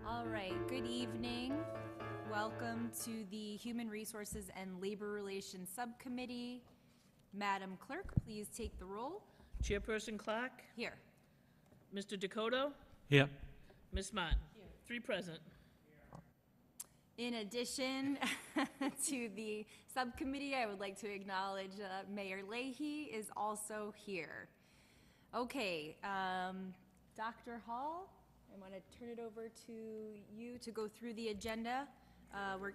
All right, good evening. Welcome to the Human Resources and Labor Relations Subcommittee. Madam Clerk, please take the roll. Chairperson Clark? Here. Mr. Dakota? Here. Ms. Martin? Here. 3 present. In addition to the subcommittee, I would like to acknowledge Mayor Leahy is also here. Okay, Dr. Hall, I want to turn it over to you to go through the agenda. We're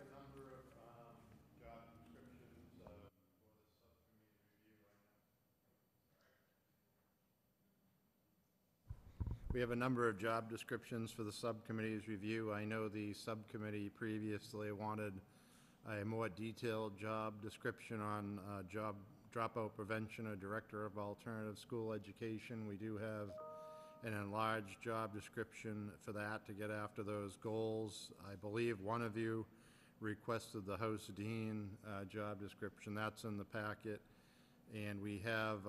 We have a number of job descriptions for the subcommittee's review. I know the subcommittee previously wanted a more detailed job description on job dropout prevention or director of alternative school education. We do have an enlarged job description for that to get after those goals. I believe one of you requested the House Dean job description. That's in the packet. And we have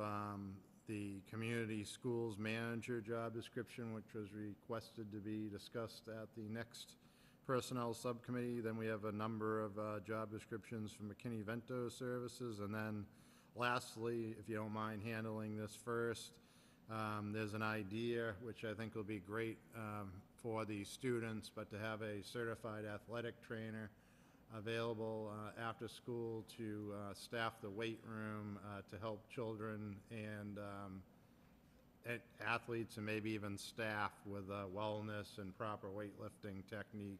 the community schools manager job description, which was requested to be discussed at the next personnel subcommittee. Then we have a number of job descriptions from McKinney-Vento Services. And then lastly, if you don't mind handling this first, there's an idea which I think will be great for the students, but to have a certified athletic trainer available after school to staff the weight room to help children and athletes and maybe even staff with wellness and proper weightlifting technique.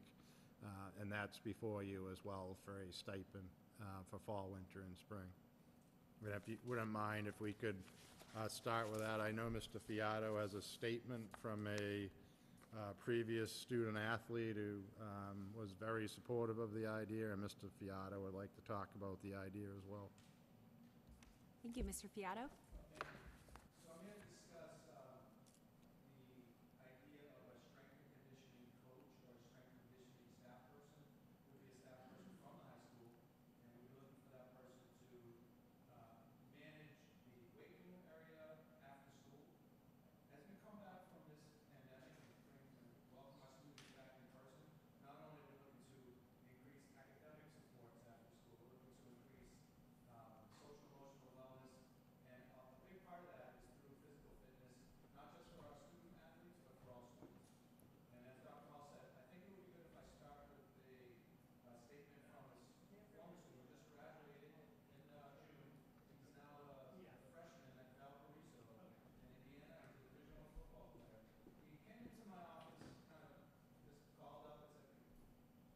And that's before you as well for a stipend for fall, winter, and spring. But if you wouldn't mind if we could start with that. I know Mr. Fiato has a statement from a previous student athlete who was very supportive of the idea, and Mr. Fiato would like to talk about the idea as well. Thank you, Mr. Fiato. So I'm here to discuss the idea of a strength and conditioning coach or a strength and conditioning staff person. It would be a staff person from the high school, and we'd be looking for that person to manage the weight room area after school. As we come back from this pandemic and welcome our students back in person, not only are we looking to increase academic supports after school, we're looking to increase social emotional wellness, and a big part of that is through physical fitness, not just for our student athletes, but for all students. And as Dr. Hall said, I think it would be good if I start with a statement from a former student who just graduated in June. He's now a freshman at Valparaiso in Indiana. He's a Division I football player. He came into my office, kind of just called up and said,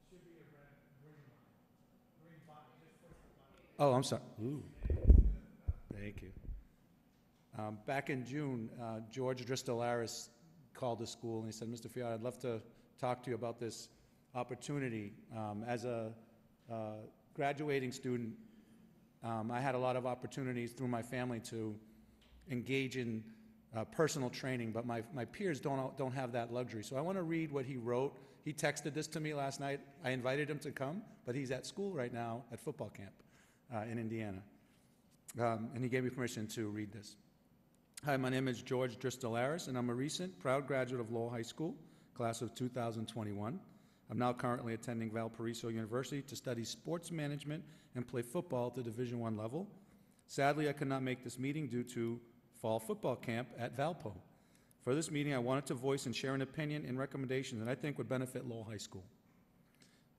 "Should be a green line, green button, just push the button." Oh, I'm sorry. Ooh. Thank you. Back in June, George Dristolaris called the school and he said, "Mr. Fiat, I'd love to talk to you about this opportunity." As a graduating student, I had a lot of opportunities through my family to engage in personal training, but my peers don't have that luxury. So I want to read what he wrote. He texted this to me last night. I invited him to come, but he's at school right now at football camp in Indiana. And he gave me permission to read this. "Hi, my name is George Dristolaris, and I'm a recent proud graduate of Lowell High School, class of 2021. I'm now currently attending Valparaiso University to study sports management and play football at the Division I level. Sadly, I could not make this meeting due to fall football camp at Valpo. For this meeting, I wanted to voice and share an opinion and recommendation that I think would benefit Lowell High School,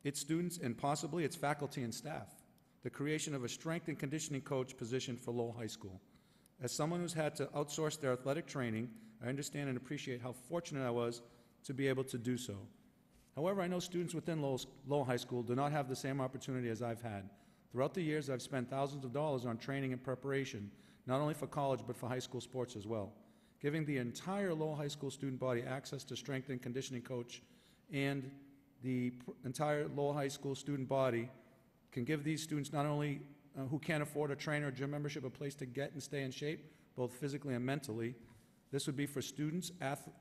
its students, and possibly its faculty and staff. The creation of a strength and conditioning coach position for Lowell High School. As someone who's had to outsource their athletic training, I understand and appreciate how fortunate I was to be able to do so. However, I know students within Lowell High School do not have the same opportunity as I've had. Throughout the years, I've spent thousands of dollars on training and preparation, not only for college, but for high school sports as well. Giving the entire Lowell High School student body access to strength and conditioning coach and the entire Lowell High School student body can give these students not only who can't afford a trainer or gym membership a place to get and stay in shape, both physically and mentally. This would be for students,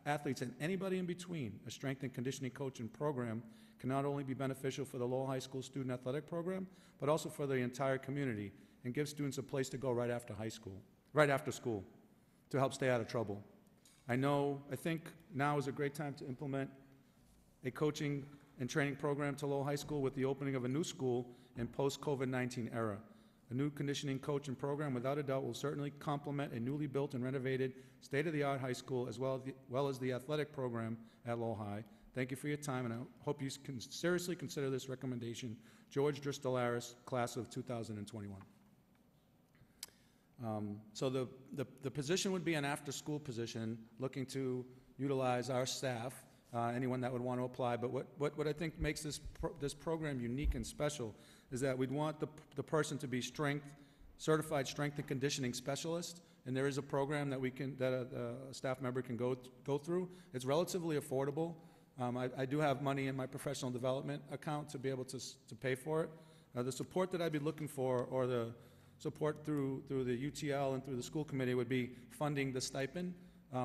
athletes, and anybody in between. A strength and conditioning coach and program can not only be beneficial for the Lowell High School student athletic program, but also for the entire community, and give students a place to go right after school. to help stay out of trouble. I think now is a great time to implement a coaching and training program to Lowell High School with the opening of a new school in post-COVID-19 era. A new conditioning coach and program, without a doubt, will certainly complement a newly built and renovated state-of-the-art high school as well as the athletic program at Lowell High. Thank you for your time, and I hope you can seriously consider this recommendation. George Dristolaris, class of 2021. So the position would be an after-school position, looking to utilize our staff, anyone that would want to apply. But what I think makes this program unique and special is that we'd want the person to be certified strength and conditioning specialist, and there is a program that a staff member can go through. It's relatively affordable. I do have money in my professional development account to be able to pay for it. The support that I'd be looking for, or the support through the UTL and through the school committee, would be funding the stipend.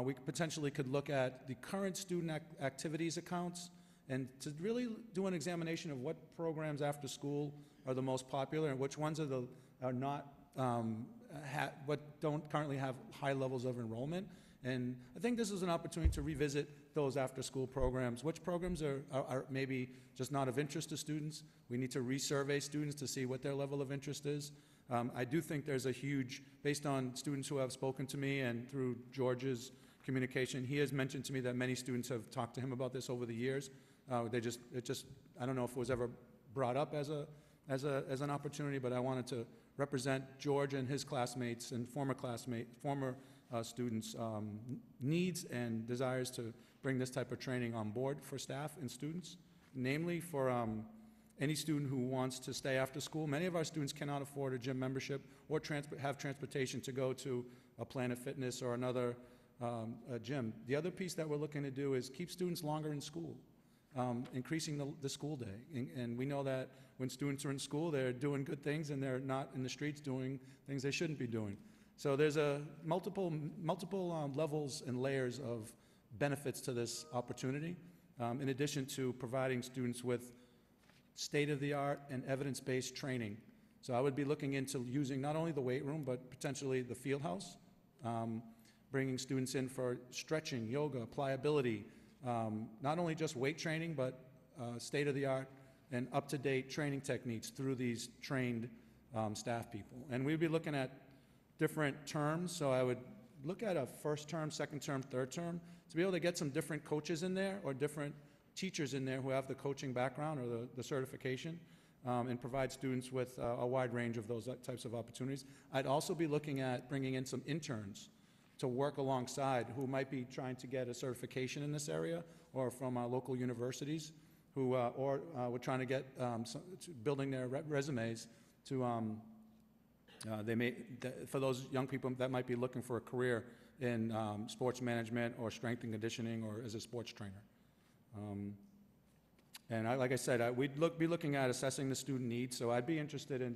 We potentially could look at the current student activities accounts and to really do an examination of what programs after school are the most popular and which ones are not what don't currently have high levels of enrollment. And I think this is an opportunity to revisit those after-school programs. Which programs are maybe just not of interest to students? We need to resurvey students to see what their level of interest is. I do think there's a huge, based on students who have spoken to me and through George's communication, he has mentioned to me that many students have talked to him about this over the years. I don't know if it was ever brought up as an opportunity, but I wanted to represent George and his classmates and former students' needs and desires to bring this type of training on board for staff and students, namely for any student who wants to stay after school. Many of our students cannot afford a gym membership or have transportation to go to a Planet Fitness or another gym. The other piece that we're looking to do is keep students longer in school, increasing the school day. And we know that when students are in school, they're doing good things and they're not in the streets doing things they shouldn't be doing. So there's multiple levels and layers of benefits to this opportunity, in addition to providing students with state-of-the-art and evidence-based training. So I would be looking into using not only the weight room, but potentially the field house, bringing students in for stretching, yoga, pliability, not only just weight training, but state-of-the-art and up-to-date training techniques through these trained staff people. And we'd be looking at different terms, so I would look at a first term, second term, third term, to be able to get some different coaches in there or different teachers in there who have the coaching background or the certification, and provide students with a wide range of those types of opportunities. I'd also be looking at bringing in some interns to work alongside who might be trying to get a certification in this area or from local universities who we're trying to get building their resumes to for those young people that might be looking for a career in sports management or strength and conditioning or as a sports trainer. And like I said, we'd be looking at assessing the student needs, so I'd be interested in,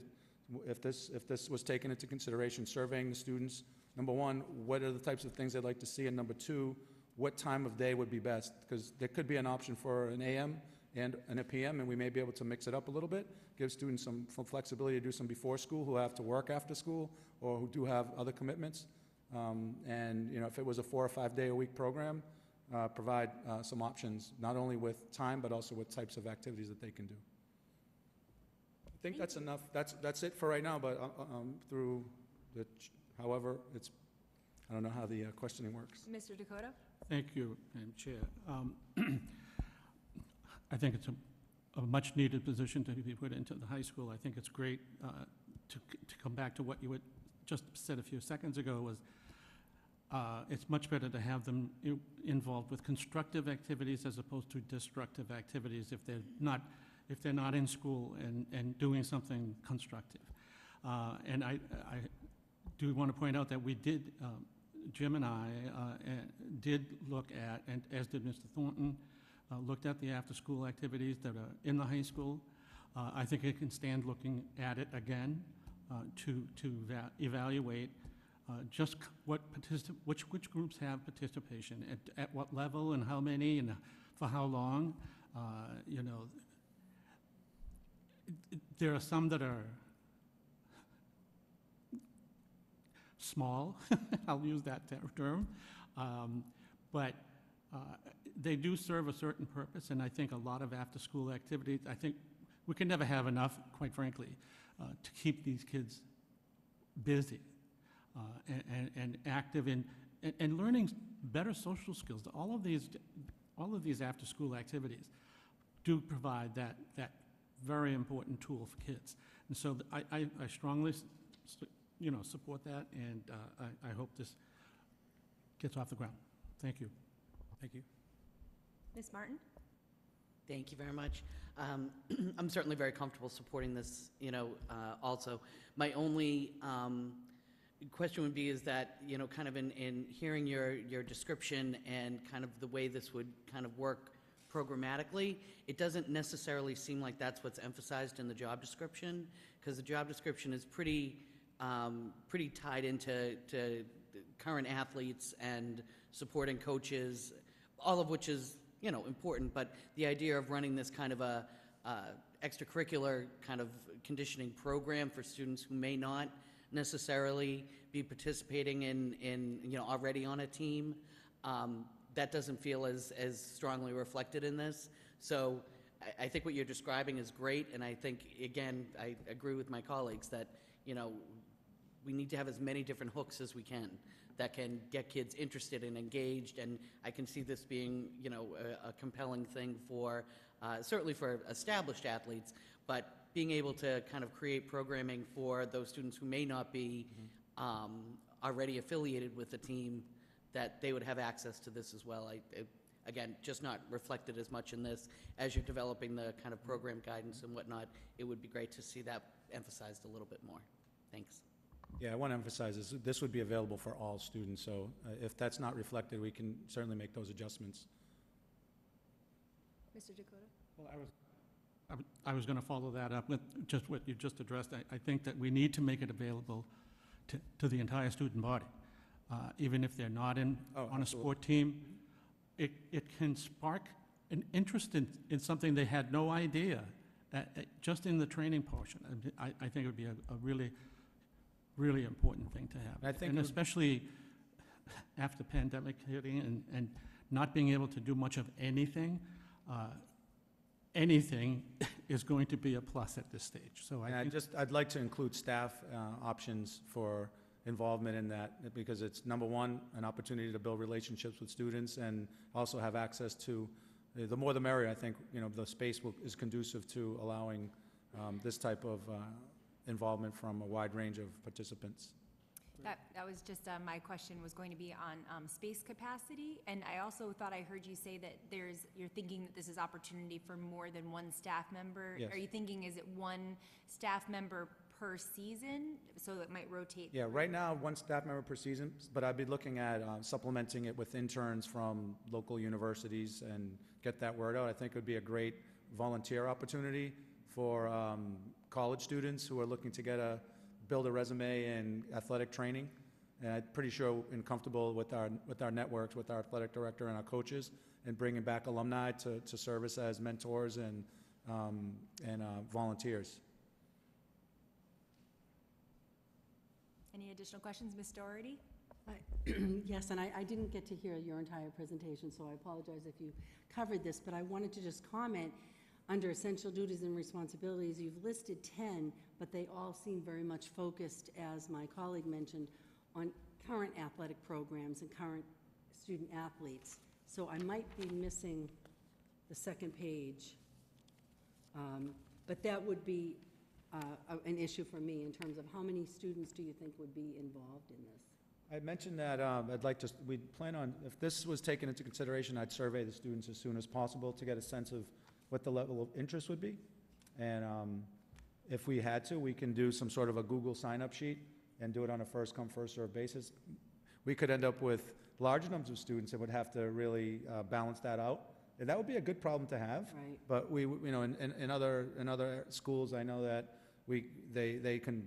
if this was taken into consideration, surveying the students. Number one, what are the types of things they'd like to see? And number two, what time of day would be best? Because there could be an option for an AM and a PM, and we may be able to mix it up a little bit, give students some flexibility to do some before school who have to work after school or who do have other commitments. And if it was a 4 or 5 day a week program, provide some options, not only with time, but also with types of activities that they can do. I think that's enough. That's it for right now, but however, I don't know how the questioning works. Mr. Dakota? Thank you, Madam Chair. I think it's a much-needed position to be put into the high school. I think it's great to come back to what you had just said a few seconds ago, was it's much better to have them involved with constructive activities as opposed to destructive activities if they're not in school and doing something constructive. And I do want to point out that we did, Jim and I did look at, and as did Mr. Thornton, looked at the after-school activities that are in the high school. I think it can stand looking at it again to evaluate just which groups have participation, at what level and how many and for how long. There are some that are small, I'll use that term, but they do serve a certain purpose, and I think a lot of after-school activities, I think we can never have enough, quite frankly, to keep these kids busy and active and learning better social skills. All of these after-school activities do provide that very important tool for kids. And so I strongly, support that, and I hope this gets off the ground. Thank you. Thank you. Ms. Martin? Thank you very much. I'm certainly very comfortable supporting this, also. My only question would be is that, kind of in hearing your description and kind of the way this would kind of work programmatically, it doesn't necessarily seem like that's what's emphasized in the job description, because the job description is pretty tied into current athletes and supporting coaches, all of which is, important, but the idea of running this kind of a extracurricular kind of conditioning program for students who may not necessarily be participating in already on a team, that doesn't feel as strongly reflected in this. So I think what you're describing is great, and I think, again, I agree with my colleagues that, we need to have as many different hooks as we can that can get kids interested and engaged, and I can see this being, a compelling thing for, certainly for established athletes, but being able to kind of create programming for those students who may not be already affiliated with the team, that they would have access to this as well. Again, just not reflected as much in this. As you're developing the kind of program guidance and whatnot, it would be great to see that emphasized a little bit more. Thanks. Yeah, I want to emphasize this would be available for all students, so if that's not reflected, we can certainly make those adjustments. Mr. Dakota? Well, I was going to follow that up with just what you just addressed. I think that we need to make it available to the entire student body, even if they're not on a sport team. It can spark an interest in something they had no idea, just in the training portion. I think it would be a really important thing to have. And especially after pandemic hitting and not being able to do much of anything, anything is going to be a plus at this stage. So I'd like to include staff options for involvement in that, because it's, number one, an opportunity to build relationships with students and also have access to, the more the merrier. I think, the space is conducive to allowing this type of involvement from a wide range of participants. That was just, my question was going to be on space capacity, and I also thought I heard you say that you're thinking that this is opportunity for more than one staff member? Yes. Are you thinking, is it one staff member per season, so it might rotate? Yeah, right now, one staff member per season, but I'd be looking at supplementing it with interns from local universities and get that word out. I think it would be a great volunteer opportunity for college students who are looking to build a resume in athletic training. And I'm pretty sure and comfortable with our networks, with our athletic director and our coaches, and bringing back alumni to service as mentors and volunteers. Any additional questions, Ms. Doherty? Yes, and I didn't get to hear your entire presentation, so I apologize if you covered this, but I wanted to just comment. Under essential duties and responsibilities, you've listed 10, but they all seem very much focused, as my colleague mentioned, on current athletic programs and current student athletes. So I might be missing the second page, but that would be an issue for me in terms of how many students do you think would be involved in this? I mentioned that we plan on, if this was taken into consideration, I'd survey the students as soon as possible to get a sense of what the level of interest would be. And if we had to, we can do some sort of a Google sign-up sheet and do it on a first-come, first-served basis. We could end up with large numbers of students and would have to really balance that out. And that would be a good problem to have. Right. But in other schools, I know that they can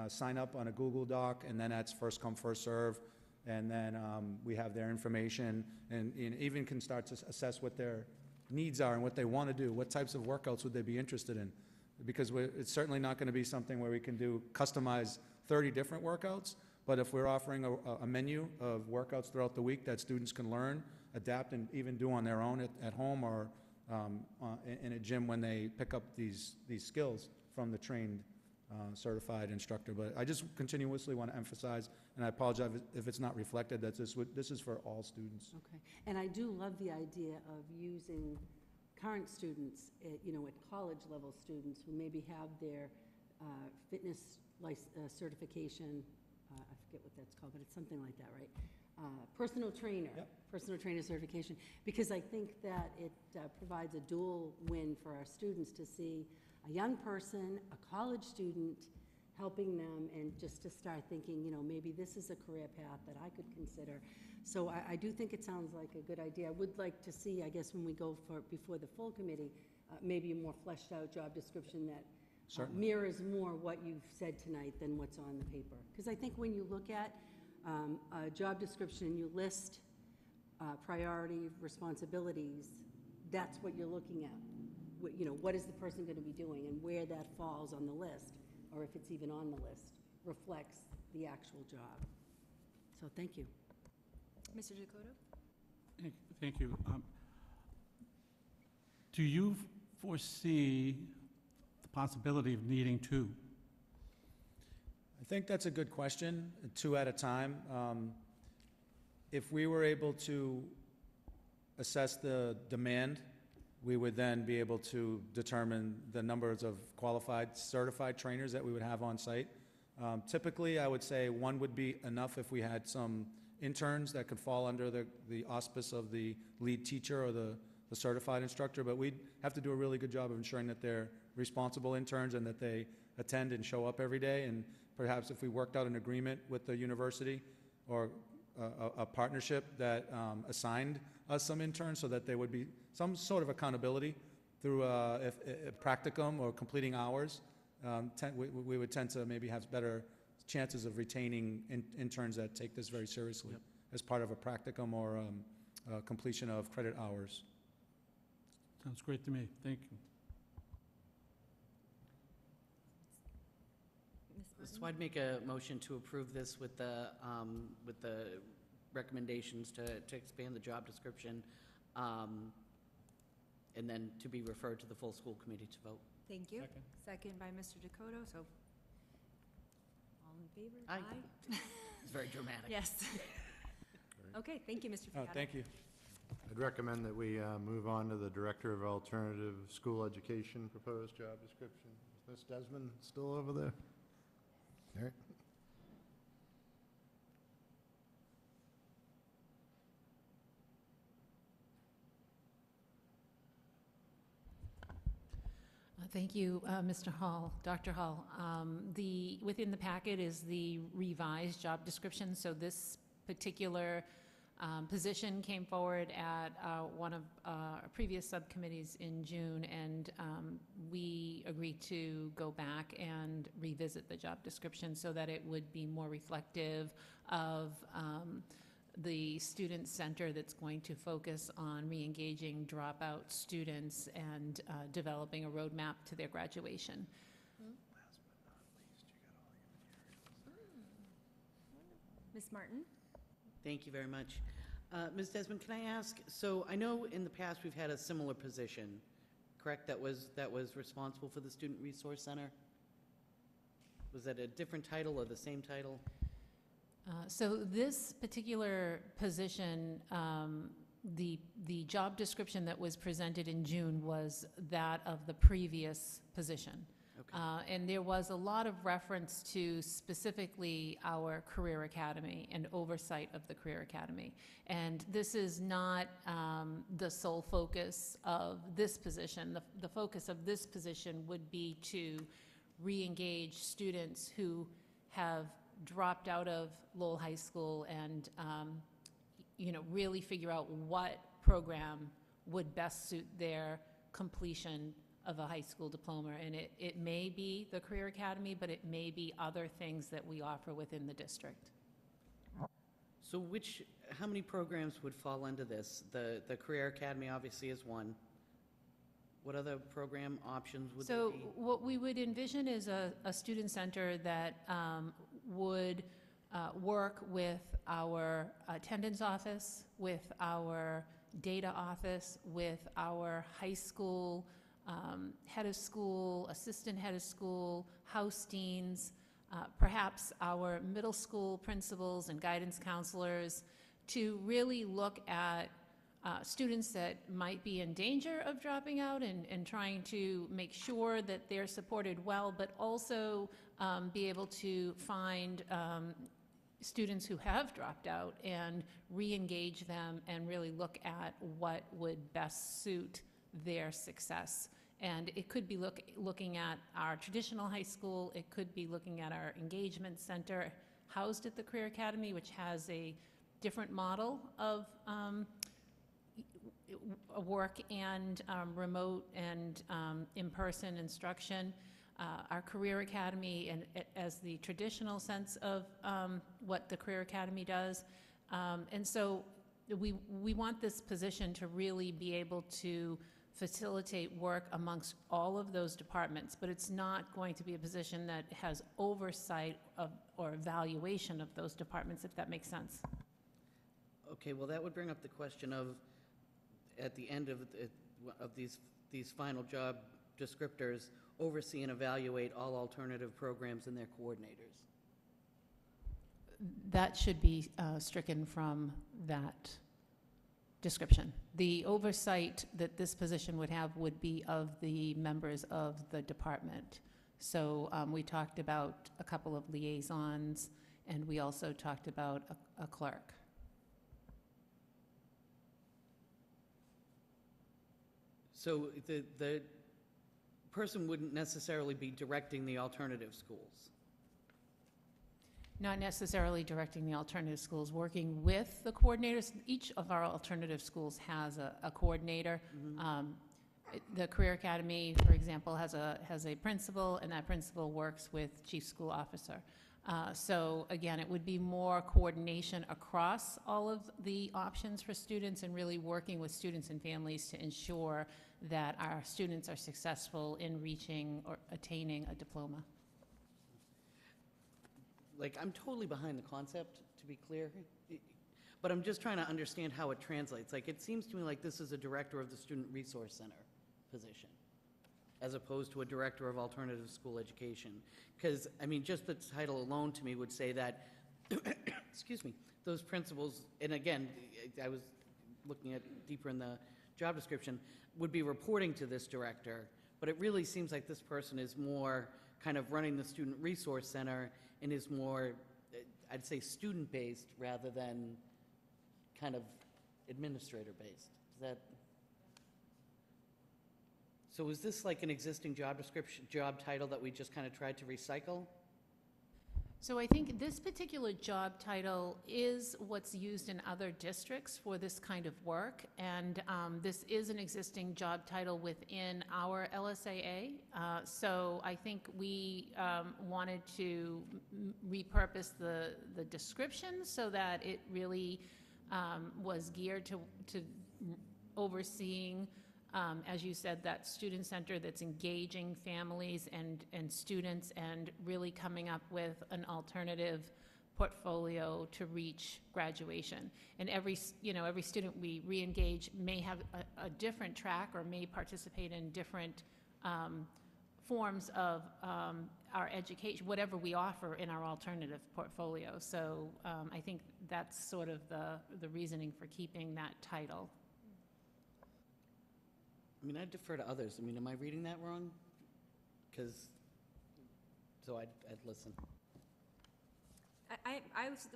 sign up on a Google Doc, and then that's first-come, first-serve. And then we have their information, and even can start to assess what their needs are and what they want to do. What types of workouts would they be interested in? Because it's certainly not going to be something where we can do customize 30 different workouts, But if we're offering a menu of workouts throughout the week that students can learn, adapt, and even do on their own at home or in a gym when they pick up these skills from the trained certified instructor. But I just continuously want to emphasize, and I apologize if it's not reflected, that this is for all students. Okay, and I do love the idea of using current students, you know, at college-level students who maybe have their fitness certification, I forget what that's called, but it's something like that, right? Personal trainer. Yep. Personal trainer certification, because I think that it provides a dual win for our students to see a young person, a college student, helping them, and just to start thinking, you know, maybe this is a career path that I could consider. So I do think it sounds like a good idea. I would like to see, I guess, when we go before the full committee, maybe a more fleshed out job description that Certainly. mirrors more what you've said tonight than what's on the paper. Because I think when you look at a job description, you list priority responsibilities, that's what you're looking at. You know, what is the person going to be doing, and where that falls on the list, or if it's even on the list, reflects the actual job. So thank you. Mr. Dakota? Thank you. Do you foresee the possibility of needing two? I think that's a good question, 2 at a time. If we were able to assess the demand, we would then be able to determine the numbers of qualified, certified trainers that we would have on site. Typically, I would say 1 would be enough if we had some interns that could fall under the auspice of the lead teacher or the certified instructor, but we'd have to do a really good job of ensuring that they're responsible interns and that they attend and show up every day. And perhaps if we worked out an agreement with the university or a partnership that assigned us some interns so that there would be some sort of accountability through a practicum or completing hours, we would tend to maybe have better chances of retaining interns that take this very seriously. Yep. As part of a practicum or completion of credit hours. Sounds great to me. Thank you. Ms. So Martin? I'd make a motion to approve this with the recommendations to expand the job description, and then to be referred to the full school committee to vote. Thank you. Second. Second by Mr. Dakota, so all in favor? Aye. It's very dramatic. Yes. Okay, thank you, Mr. Oh, Fiata. thank you. I'd recommend that we move on to the Director of Alternative School Education proposed job description. Is Ms. Desmond still over there? All right. Thank you, Mr. Hall, Dr. Hall. Within the packet is the revised job description, so this particular position came forward at one of our previous subcommittees in June, and we agreed to go back and revisit the job description so that it would be more reflective of the student center that's going to focus on re-engaging dropout students and developing a roadmap to their graduation. Ms. Martin? Thank you very much. Ms. Desmond, can I ask, so I know in the past we've had a similar position, correct, that was responsible for the Student Resource Center? Was that a different title or the same title? So this particular position, the job description that was presented in June was that of the previous position. Okay. And there was a lot of reference to specifically our Career Academy and oversight of the Career Academy. And this is not the sole focus of this position. The focus of this position would be to re-engage students who have dropped out of Lowell High School and, really figure out what program would best suit their completion of a high school diploma. And it may be the Career Academy, but it may be other things that we offer within the district. So how many programs would fall into this? The Career Academy obviously is one. What other program options would there be? So what we would envision is a student center that would work with our attendance office, with our data office, with our high school head of school, assistant head of school, house deans, perhaps our middle school principals and guidance counselors, to really look at students that might be in danger of dropping out and trying to make sure that they're supported well, but also be able to find students who have dropped out and re-engage them and really look at what would best suit their success. And it could be looking at our traditional high school, it could be looking at our engagement center housed at the Career Academy, which has a different model of work and remote and in-person instruction. Our Career Academy, and as the traditional sense of what the Career Academy does. And so we want this position to really be able to facilitate work amongst all of those departments, but it's not going to be a position that has oversight of or evaluation of those departments, if that makes sense. Okay, well, that would bring up the question of, at the end of these final job descriptors, oversee and evaluate all alternative programs and their coordinators. That should be stricken from that description. The oversight that this position would have would be of the members of the department. So we talked about a couple of liaisons, and we also talked about a clerk. So the person wouldn't necessarily be directing the alternative schools. Not necessarily directing the alternative schools, working with the coordinators. Each of our alternative schools has a coordinator. The Career Academy, for example, has a principal, and that principal works with chief school officer. So again, it would be more coordination across all of the options for students and really working with students and families to ensure that our students are successful in reaching or attaining a diploma. Like, I'm totally behind the concept, to be clear, but I'm just trying to understand how it translates. Like, it seems to me like this is a director of the Student Resource Center position, as opposed to a director of alternative school education. Because, I mean, just the title alone to me would say that, excuse me, those principals, and again, I was looking at deeper in the job description, would be reporting to this director, but it really seems like this person is more kind of running the Student Resource Center and is more, I'd say, student-based rather than kind of administrator-based. Is that? So is this like an existing job description, job title that we just kind of tried to recycle? So I think this particular job title is what's used in other districts for this kind of work, and this is an existing job title within our LSAA. So I think we wanted to repurpose the description so that it really was geared to overseeing, as you said, that student center that's engaging families and students and really coming up with an alternative portfolio to reach graduation. And every student we re-engage may have a different track or may participate in different forms of our education, whatever we offer in our alternative portfolio. So I think that's sort of the reasoning for keeping that title. I mean, I defer to others. I mean, am I reading that wrong? So I'd listen. I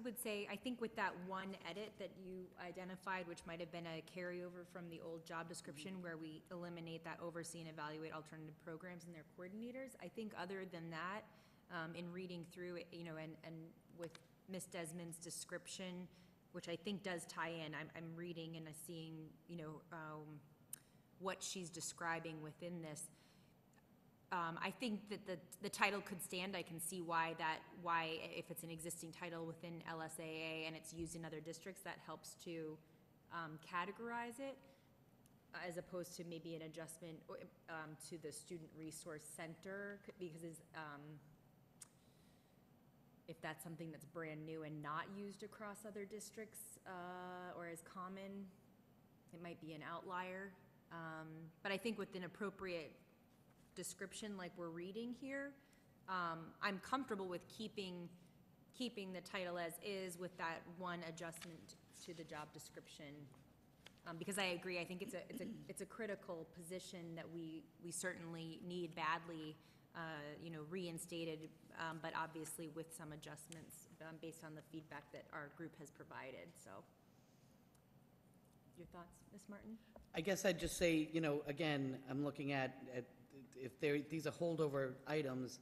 would say, I think with that one edit that you identified, which might have been a carryover from the old job description where we eliminate that oversee and evaluate alternative programs and their coordinators, I think other than that, in reading through it, and with Ms. Desmond's description, which I think does tie in, I'm reading and seeing, what she's describing within this. I think that the title could stand. I can see why if it's an existing title within LSAA and it's used in other districts, that helps to categorize it, as opposed to maybe an adjustment to the Student Resource Center, because if that's something that's brand new and not used across other districts, or as common, it might be an outlier. But I think with an appropriate description like we're reading here, I'm comfortable with keeping the title as is with that one adjustment to the job description. Because I agree, I think it's a critical position that we certainly need badly, reinstated, but obviously with some adjustments, based on the feedback that our group has provided, so. Your thoughts, Ms. Martin? I guess I'd just say, again, I'm looking at if these are holdover items,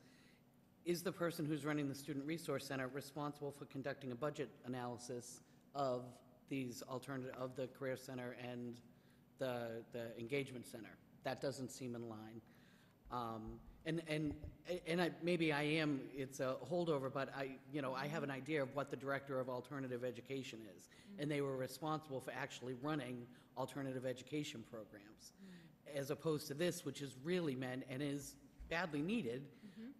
is the person who's running the Student Resource Center responsible for conducting a budget analysis of these of the Career Center and the Engagement Center? That doesn't seem in line. Maybe it's a holdover, but I have an idea of what the Director of Alternative Education is. And they were responsible for actually running alternative education programs. As opposed to this, which is really meant and is badly needed,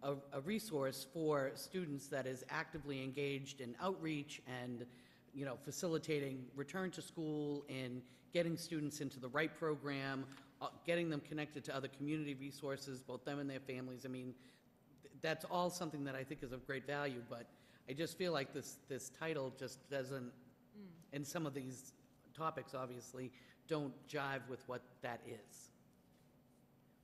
a resource for students that is actively engaged in outreach and, facilitating return to school and getting students into the right program, getting them connected to other community resources, both them and their families. I mean, that's all something that I think is of great value, but I just feel like this title just doesn't, and some of these topics obviously don't jive with what that is.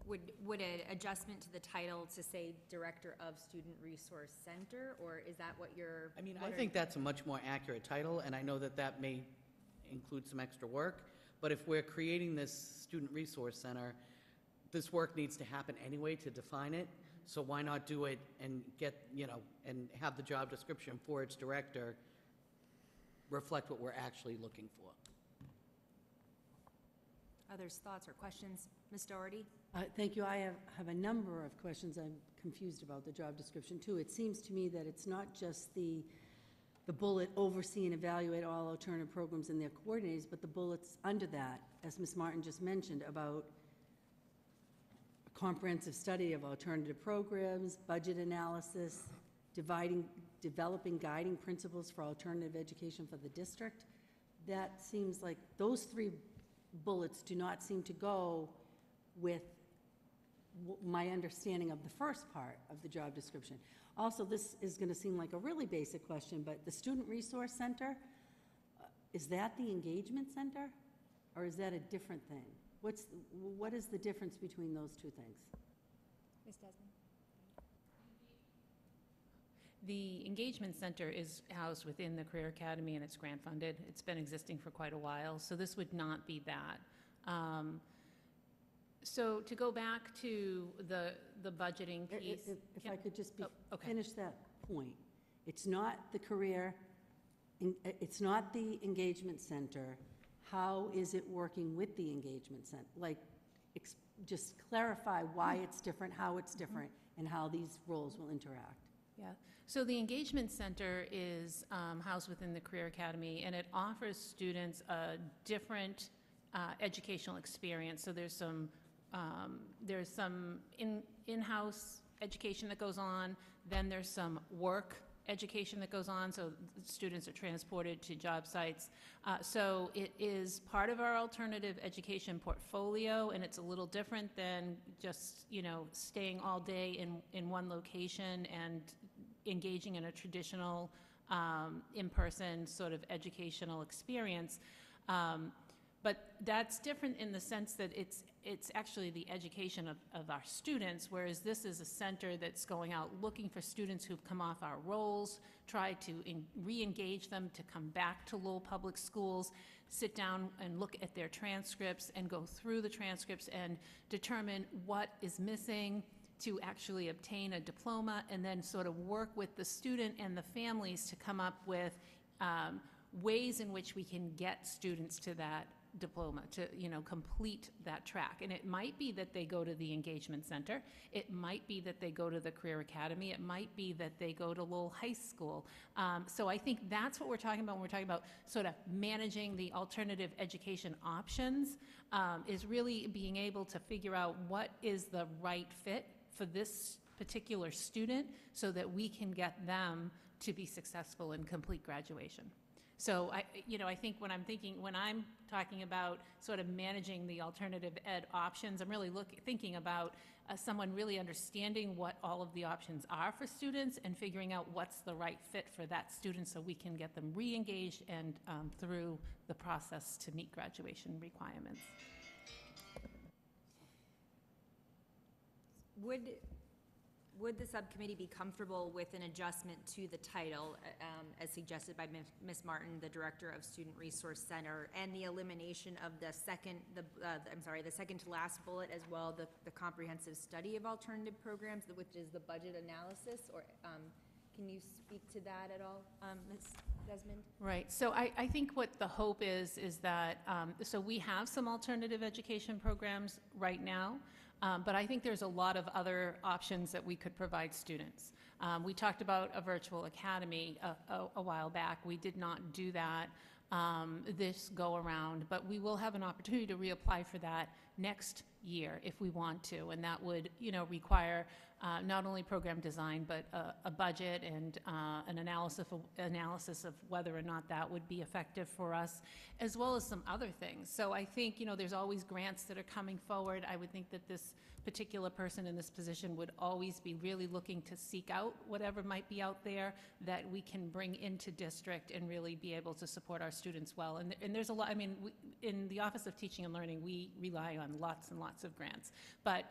Would an adjustment to the title to say Director of Student Resource Center, or is that what you're? I mean, I think that's a much more accurate title, and I know that may include some extra work, but if we're creating this Student Resource Center, this work needs to happen anyway to define it, so why not do it and get, and have the job description for its director reflect what we're actually looking for. Others' thoughts or questions? Ms. Doherty? Thank you. I have a number of questions. I'm confused about the job description, too. It seems to me that it's not just the bullet oversee and evaluate all alternative programs and their coordinators, but the bullets under that, as Ms. Martin just mentioned, about a comprehensive study of alternative programs, budget analysis, developing guiding principles for alternative education for the district. That seems like those three bullets do not seem to go with my understanding of the first part of the job description. Also, this is going to seem like a really basic question, but the Student Resource Center, is that the Engagement Center, or is that a different thing? What is the difference between those two things? Ms. Desmond? The Engagement Center is housed within the Career Academy, and it's grant funded. It's been existing for quite a while, so this would not be that. So to go back to the budgeting piece. If I could just okay. finish that point. It's not the it's not the Engagement Center. How is it working with the Engagement Center? Like, just clarify why it's different, how it's different, and how these roles will interact. Yeah, so the Engagement Center is housed within the Career Academy, and it offers students a different educational experience. So there's some in-house education that goes on, then there's some work education that goes on, so students are transported to job sites. So it is part of our alternative education portfolio, and it's a little different than just, staying all day in one location and engaging in a traditional in-person sort of educational experience. But that's different in the sense that it's actually the education of our students, whereas this is a center that's going out looking for students who've come off our rolls, try to re-engage them to come back to Lowell Public Schools, sit down and look at their transcripts and go through the transcripts and determine what is missing to actually obtain a diploma, and then sort of work with the student and the families to come up with ways in which we can get students to that diploma, to complete that track. And it might be that they go to the Engagement Center, it might be that they go to the Career Academy, it might be that they go to Lowell High School. So I think that's what we're talking about when we're talking about sort of managing the alternative education options, is really being able to figure out what is the right fit for this particular student so that we can get them to be successful and complete graduation. So I think when I'm talking about sort of managing the alternative ed options, I'm really thinking about someone really understanding what all of the options are for students and figuring out what's the right fit for that student so we can get them re-engaged and through the process to meet graduation requirements. Would the subcommittee be comfortable with an adjustment to the title, as suggested by Ms. Martin, the Director of Student Resource Center, and the elimination of the second to last bullet as well, the comprehensive study of alternative programs, which is the budget analysis, or can you speak to that at all, Ms. Desmond? Right, so I think what the hope is that, so we have some alternative education programs right now, but I think there's a lot of other options that we could provide students. We talked about a virtual academy a while back. We did not do that this go-around, but we will have an opportunity to reapply for that next year if we want to, and that would, require not only program design, but a budget and an analysis of whether or not that would be effective for us, as well as some other things. So I think, there's always grants that are coming forward. I would think that this particular person in this position would always be really looking to seek out whatever might be out there that we can bring into district and really be able to support our students well. And there's a lot, in the Office of Teaching and Learning, we rely on lots and lots of grants. But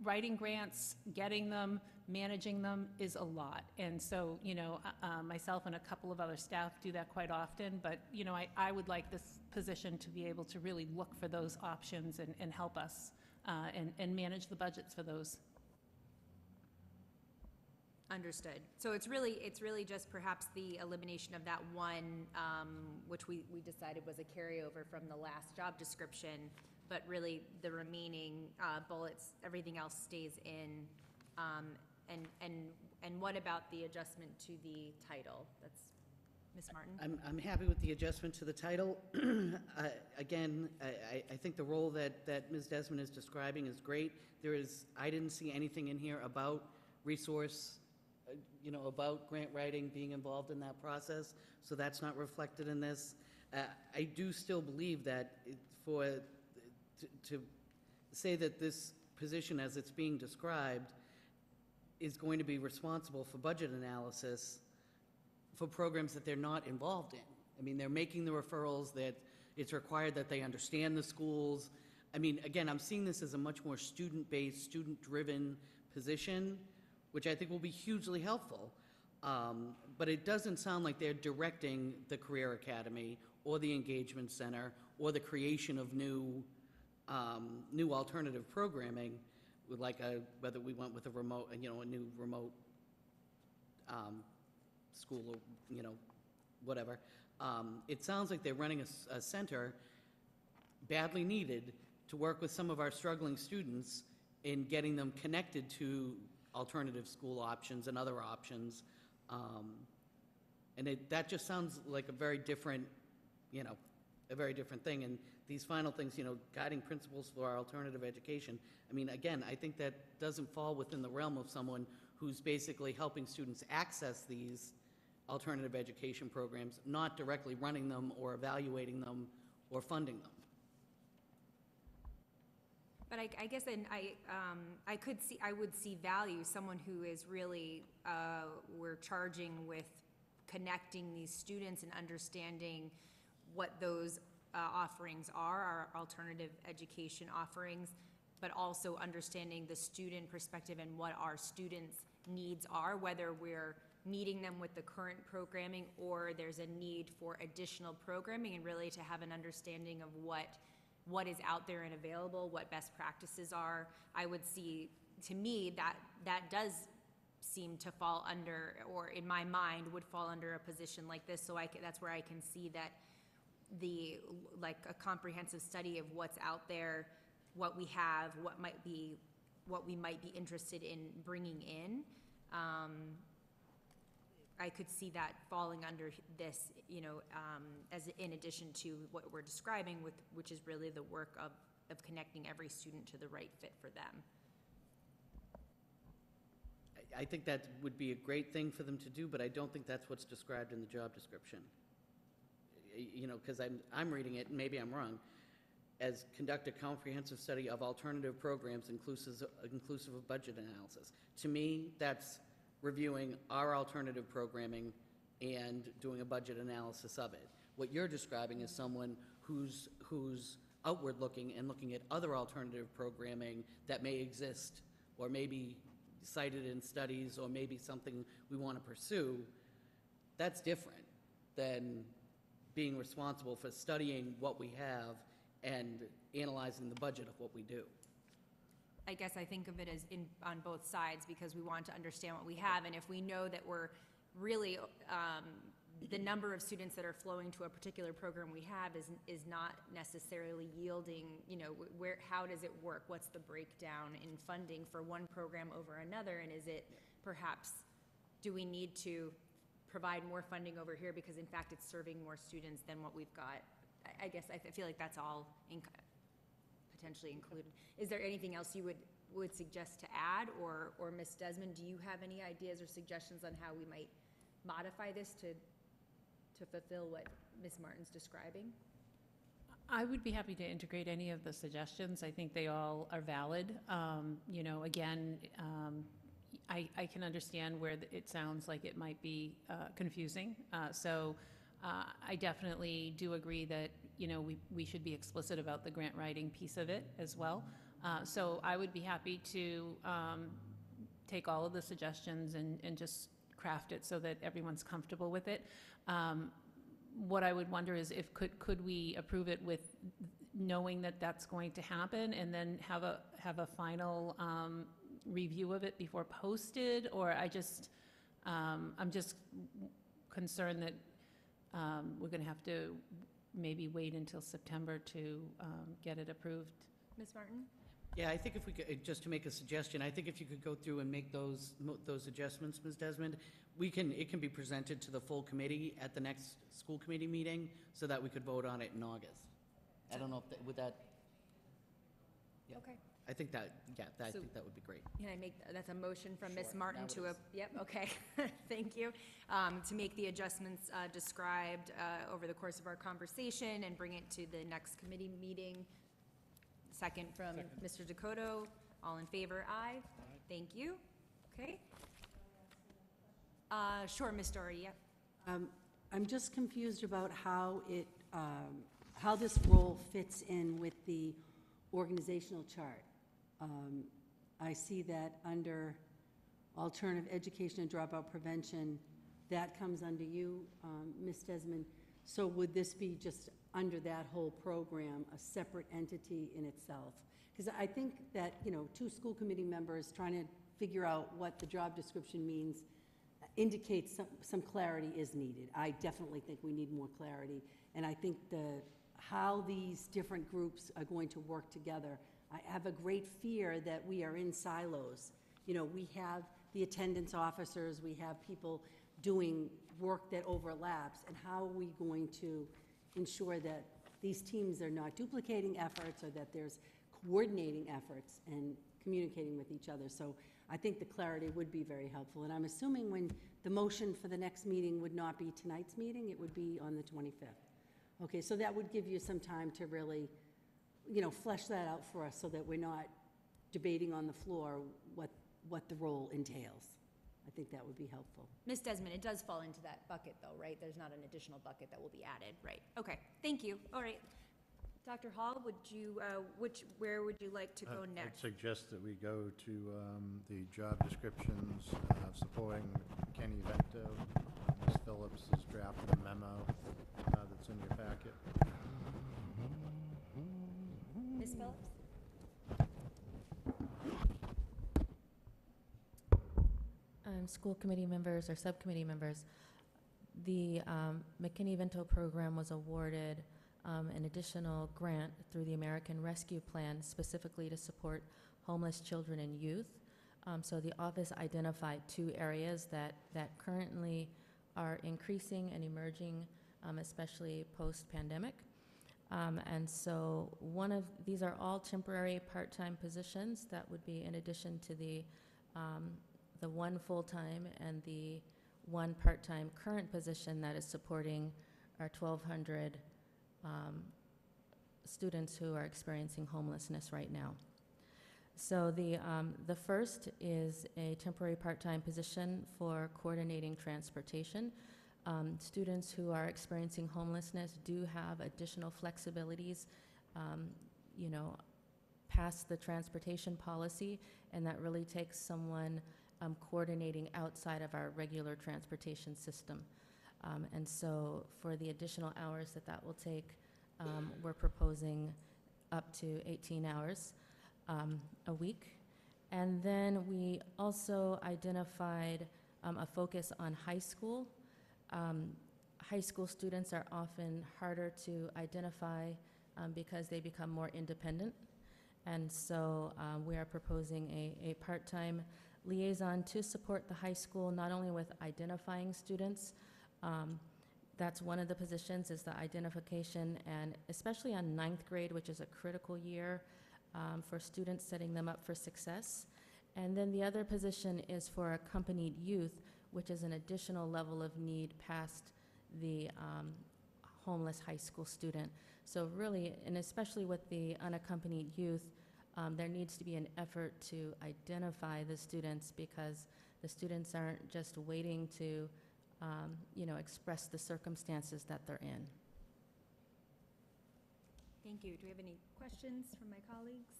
writing grants, getting them, managing them is a lot. And so, myself and a couple of other staff do that quite often. But, I would like this position to be able to really look for those options and help us and manage the budgets for those. Understood. So it's really just perhaps the elimination of that one, which we decided was a carryover from the last job description, but really the remaining bullets, everything else stays in. And what about the adjustment to the title? That's Ms. Martin? I'm happy with the adjustment to the title. Again, I think the role that Ms. Desmond is describing is great. I didn't see anything in here about resource, about grant writing being involved in that process, so that's not reflected in this. I do still believe that to say that this position as it's being described is going to be responsible for budget analysis for programs that they're not involved in. They're making the referrals, that it's required that they understand the schools. Again, I'm seeing this as a much more student-based, student-driven position, which I think will be hugely helpful. But it doesn't sound like they're directing the Career Academy or the Engagement Center or the creation of new alternative programming, with whether we went with a remote, a new remote school, or whatever. It sounds like they're running a center badly needed to work with some of our struggling students in getting them connected to alternative school options and other options. And that just sounds like a very different thing. And these final things, guiding principles for our alternative education. Again, I think that doesn't fall within the realm of someone who's basically helping students access these alternative education programs, not directly running them or evaluating them or funding them. But I guess then I would see value, someone who is really, we're charging with connecting these students and understanding what those offerings are, our alternative education offerings, but also understanding the student perspective and what our students' needs are, whether we're meeting them with the current programming or there's a need for additional programming, and really to have an understanding of what is out there and available, what best practices are. I would see, to me, that does seem to fall under, or in my mind, would fall under a position like this. So that's where I can see that a comprehensive study of what's out there, what we have, what we might be interested in bringing in. I could see that falling under this, as in addition to what we're describing, which is really the work of connecting every student to the right fit for them. I think that would be a great thing for them to do, but I don't think that's what's described in the job description. You know, because I'm reading it, and maybe I'm wrong, as conduct a comprehensive study of alternative programs inclusive of budget analysis. To me, that's reviewing our alternative programming and doing a budget analysis of it. What you're describing is someone who's outward looking and looking at other alternative programming that may exist or may be cited in studies or maybe something we want to pursue. That's different than being responsible for studying what we have and analyzing the budget of what we do. I guess I think of it as on both sides, because we want to understand what we have, and if we know that we're really, the number of students that are flowing to a particular program we have is not necessarily yielding, you know, how does it work? What's the breakdown in funding for one program over another, and is it perhaps, do we need to provide more funding over here because in fact it's serving more students than what we've got? I guess I feel like that's all potentially included. Is there anything else you would suggest to add, or Ms. Desmond, do you have any ideas or suggestions on how we might modify this to fulfill what Ms. Martin's describing? I would be happy to integrate any of the suggestions. I think they all are valid. You know, again, I can understand where it sounds like it might be confusing. I definitely do agree that, you know, we should be explicit about the grant writing piece of it as well. So I would be happy to take all of the suggestions and just craft it so that everyone's comfortable with it. What I would wonder is if could we approve it with knowing that that's going to happen, and then have a final review of it before posted? Or I'm just concerned that we're going to have to maybe wait until September to get it approved. Ms. Martin? Yeah, I think if we could, just to make a suggestion, I think if you could go through and make those adjustments, Ms. Desmond, it can be presented to the full committee at the next school committee meeting so that we could vote on it in August. I don't know if would that? Yeah. Okay. I think that, yeah, I think that would be great. Can I make, that's a motion from Ms. Sure, Martin now to it is. yep, okay, thank you. To make the adjustments described over the course of our conversation and bring it to the next committee meeting. Second from Mr. Dakota. All in favor, aye. Thank you. Okay. Sure, Ms. Dory, yep. I'm just confused about how this role fits in with the organizational chart. I see that under alternative education and dropout prevention, that comes under you, Ms. Desmond. So would this be just under that whole program, a separate entity in itself? Because I think that, you know, two school committee members trying to figure out what the job description means indicates some clarity is needed. I definitely think we need more clarity. And I think how these different groups are going to work together, I have a great fear that we are in silos. You know, we have the attendance officers, we have people doing work that overlaps, and how are we going to ensure that these teams are not duplicating efforts, or that there's coordinating efforts and communicating with each other? So I think the clarity would be very helpful. And I'm assuming when the motion for the next meeting would not be tonight's meeting, it would be on the 25th. Okay, so that would give you some time to really, you know, flesh that out for us so that we're not debating on the floor what the role entails. I think that would be helpful. Ms. Desmond, it does fall into that bucket though, right? There's not an additional bucket that will be added, right? Okay, thank you. All right. Dr. Hall, would you, where would you like to go I'd next? suggest that we go to the job descriptions supporting Kenny Vento. Ms. Phillips has drafted a memo that's in your packet. Ms. Phillips? School committee members or subcommittee members, the McKinney-Vento program was awarded an additional grant through the American Rescue Plan specifically to support homeless children and youth. So the office identified two areas that currently are increasing and emerging, especially post-pandemic. And so these are all temporary part-time positions that would be in addition to the the one full-time and the one part-time current position that is supporting our 1,200 students who are experiencing homelessness right now. So the first is a temporary part-time position for coordinating transportation. Students who are experiencing homelessness do have additional flexibilities, you know, past the transportation policy, and that really takes someone coordinating outside of our regular transportation system. And so for the additional hours that will take, we're proposing up to 18 hours a week. And then we also identified a focus on high school. High school students are often harder to identify because they become more independent. And so we are proposing a part-time liaison to support the high school, not only with identifying students. That's one of the positions, is the identification, and especially on 9th grade, which is a critical year for students, setting them up for success. And then the other position is for accompanied youth, which is an additional level of need past the homeless high school student. So really, and especially with the unaccompanied youth, there needs to be an effort to identify the students, because the students aren't just waiting to, you know, express the circumstances that they're in. Thank you. Do we have any questions from my colleagues?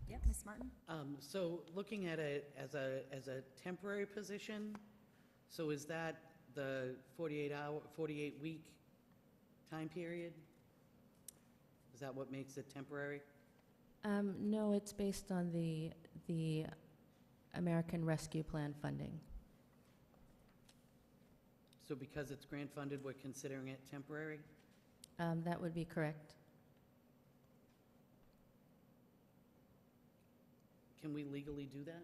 Yep, Ms. Martin? So looking at it as a temporary position, so is that the 48-week time period? Is that what makes it temporary? No, it's based on the American Rescue Plan funding. So because it's grant funded, we're considering it temporary? That would be correct. Can we legally do that?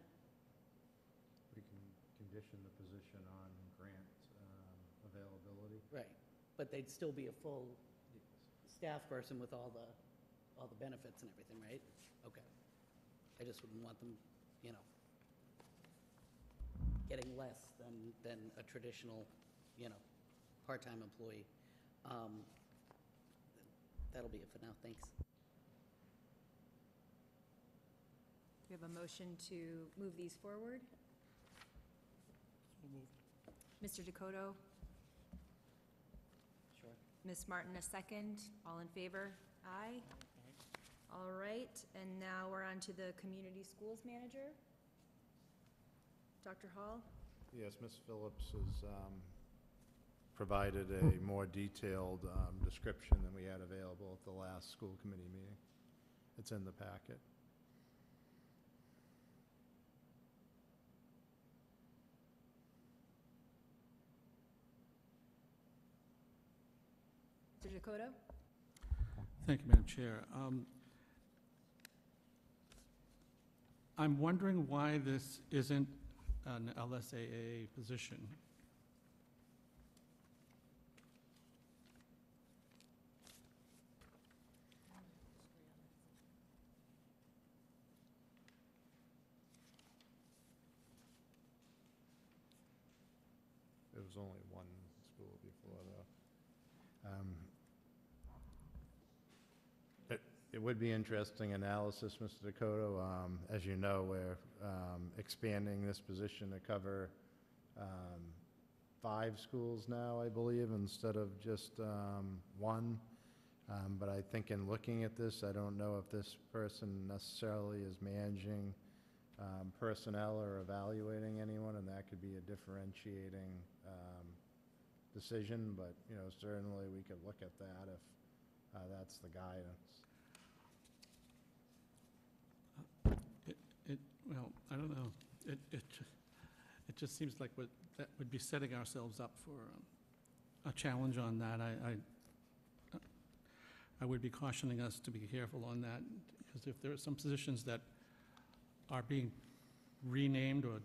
We can condition the position on grant availability. Right, but they'd still be a full staff person with all the benefits and everything, right? Okay. I just wouldn't want them, you know, getting less than a traditional, you know, part-time employee. That'll be it for now, thanks. We have a motion to move these forward. Mr. Dakota, Sure. Ms. Martin, a second. All in favor? Aye. All right, and now we're on to the community schools manager. Dr. Hall? Yes, Ms. Phillips has provided a more detailed description than we had available at the last school committee meeting. It's in the packet. Mr. Dakota? Thank you, Madam Chair. I'm wondering why this isn't an LSAA position. There was only one school before, though. It would be interesting analysis, Mr. Dakota. As you know, we're expanding this position to cover 5 schools now, I believe, instead of just one. But I think in looking at this, I don't know if this person necessarily is managing personnel or evaluating anyone, and that could be a differentiating decision. But, you know, certainly we could look at that if that's the guidance. Well, I don't know. It just seems like that would be setting ourselves up for a challenge on that. I would be cautioning us to be careful on that, because if there are some positions that are being renamed or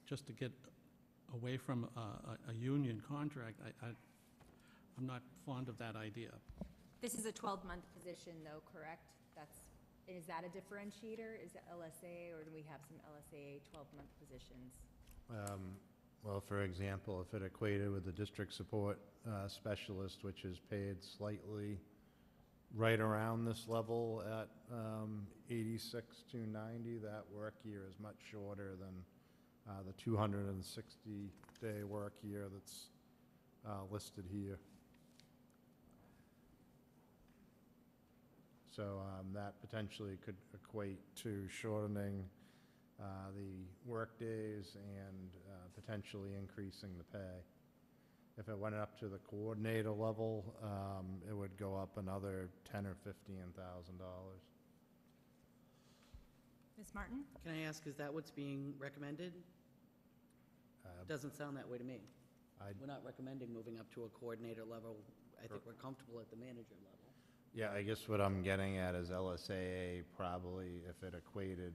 just to get away from a union contract, I'm not fond of that idea. This is a 12-month position, though, correct? is that a differentiator? Is it LSA, or do we have some LSA 12-month positions? Well, for example, if it equated with the district support specialist, which is paid slightly right around this level at 86 to 90, that work year is much shorter than the 260-day work year that's listed here. So that potentially could equate to shortening the workdays and potentially increasing the pay. If it went up to the coordinator level, it would go up another $10,000 or $15,000. Ms. Martin? Can I ask, is that what's being recommended? Doesn't sound that way to me. We're not recommending moving up to a coordinator level. I think we're comfortable at the manager level. Yeah, I guess what I'm getting at is LSAA probably, if it equated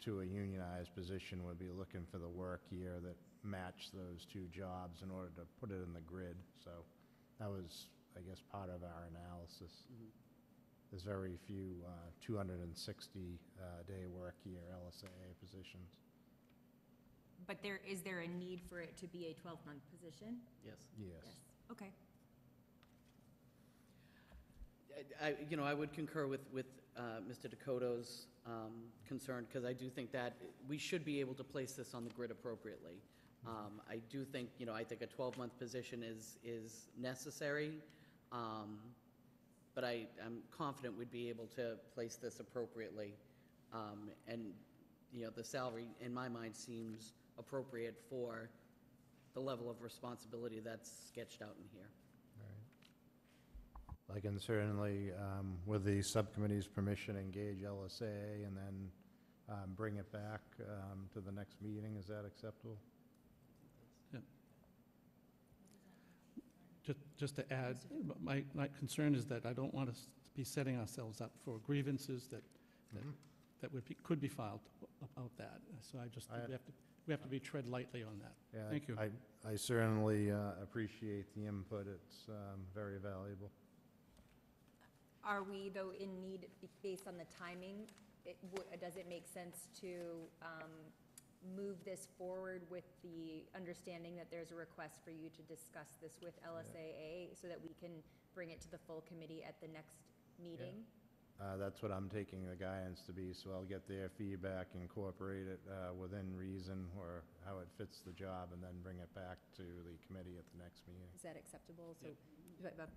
to a unionized position, would be looking for the work year that matched those two jobs in order to put it in the grid. So that was, I guess, part of our analysis. There's very few 260-day work year LSAA positions. But is there a need for it to be a 12-month position? Yes. Yes. Okay. I would concur with Mr. Dakota's concern, because I do think that we should be able to place this on the grid appropriately. I do think, I think a 12-month position is necessary, but I'm confident we'd be able to place this appropriately. And, the salary, in my mind, seems appropriate for the level of responsibility that's sketched out in here. I can certainly, with the subcommittee's permission, engage LSA and then bring it back to the next meeting. Is that acceptable? Just to add, my concern is that I don't want us to be setting ourselves up for grievances that could be filed about that. So we have to be tread lightly on that. Yeah, Thank you. I certainly appreciate the input. It's very valuable. Are we, though, in need, based on the timing, does it make sense to move this forward with the understanding that there's a request for you to discuss this with LSAA so that we can bring it to the full committee at the next meeting? That's what I'm taking the guidance to be, so I'll get their feedback, incorporate it within reason or how it fits the job, and then bring it back to the committee at the next meeting. Is that acceptable? So, a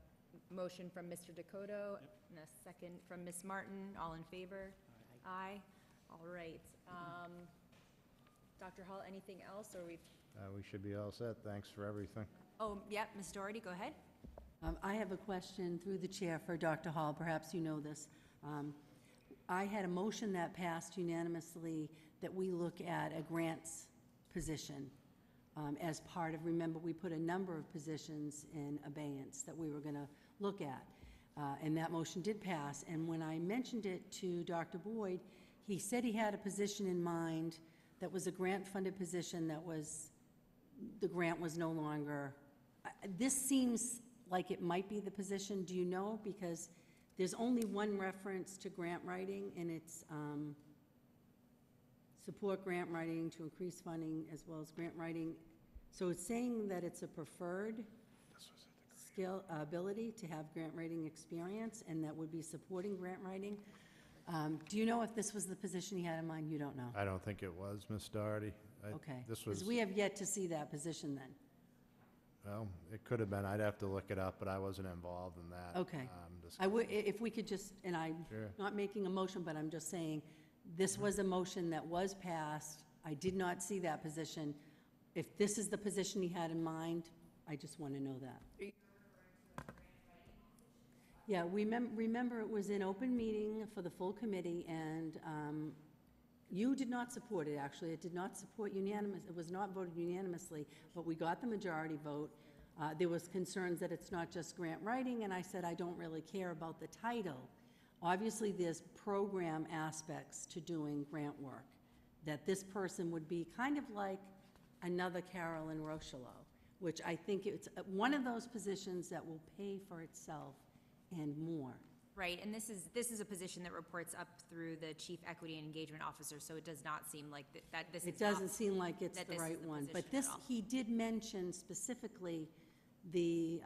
motion from Mr. Dakota and a second from Ms. Martin. All in favor? Aye. All right. Dr. Hall, anything else, or We should be all set. Thanks for everything. Oh, yeah, Ms. Doherty, go ahead. I have a question through the chair for Dr. Hall. Perhaps you know this. I had a motion that passed unanimously that we look at a grants position as part of, remember, we put a number of positions in abeyance that we were going to look at. And that motion did pass. And when I mentioned it to Dr. Boyd, he said he had a position in mind that was a grant-funded position that was, the grant was no longer. This seems like it might be the position. Do you know? Because there's only one reference to grant writing, and it's support grant writing to increase funding as well as grant writing. So it's saying that it's a preferred skill, ability to have grant writing experience, and that would be supporting grant writing. Do you know if this was the position he had in mind? You don't know? I don't think it was, Ms. Doherty. Okay. This was, Because we have yet to see that position then. well, it could have been. I'd have to look it up, but I wasn't involved in that. Okay. I would, if we could just, and I'm Sure. not making a motion, but I'm just saying, this was a motion that was passed. I did not see that position. If this is the position he had in mind, I just want to know that. Yeah, remember it was in open meeting for the full committee, and you did not support it, actually. It did not support unanimous, it was not voted unanimously, but we got the majority vote. There was concerns that it's not just grant writing, and I said I don't really care about the title. Obviously, there's program aspects to doing grant work, that this person would be kind of like another Carolyn Rocheleau, which I think it's one of those positions that will pay for itself and more. Right, and this is a position that reports up through the Chief Equity and Engagement Officer, so it does not seem like that this is It not. doesn't seem like it's that the this is right the one. But position this, at all. he did mention specifically the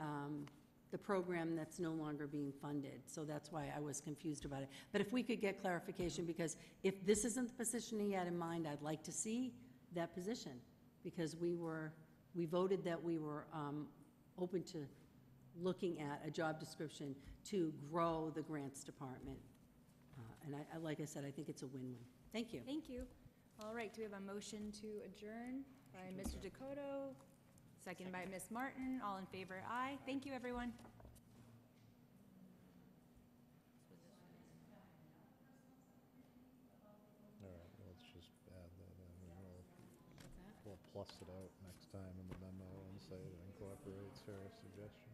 program that's no longer being funded, so that's why I was confused about it. But if we could get clarification, because if this isn't the position he had in mind, I'd like to see that position, because we voted that we were open to looking at a job description to grow the grants department. And like I said, I think it's a win-win. Thank you. Thank you. All right, do we have a motion to adjourn by Mr. Dakota, second by Ms. Martin? All in favor, aye. Thank you, everyone. All right, well, let's just add that in, and we'll plus it out next time in the memo and say it incorporates her suggestion.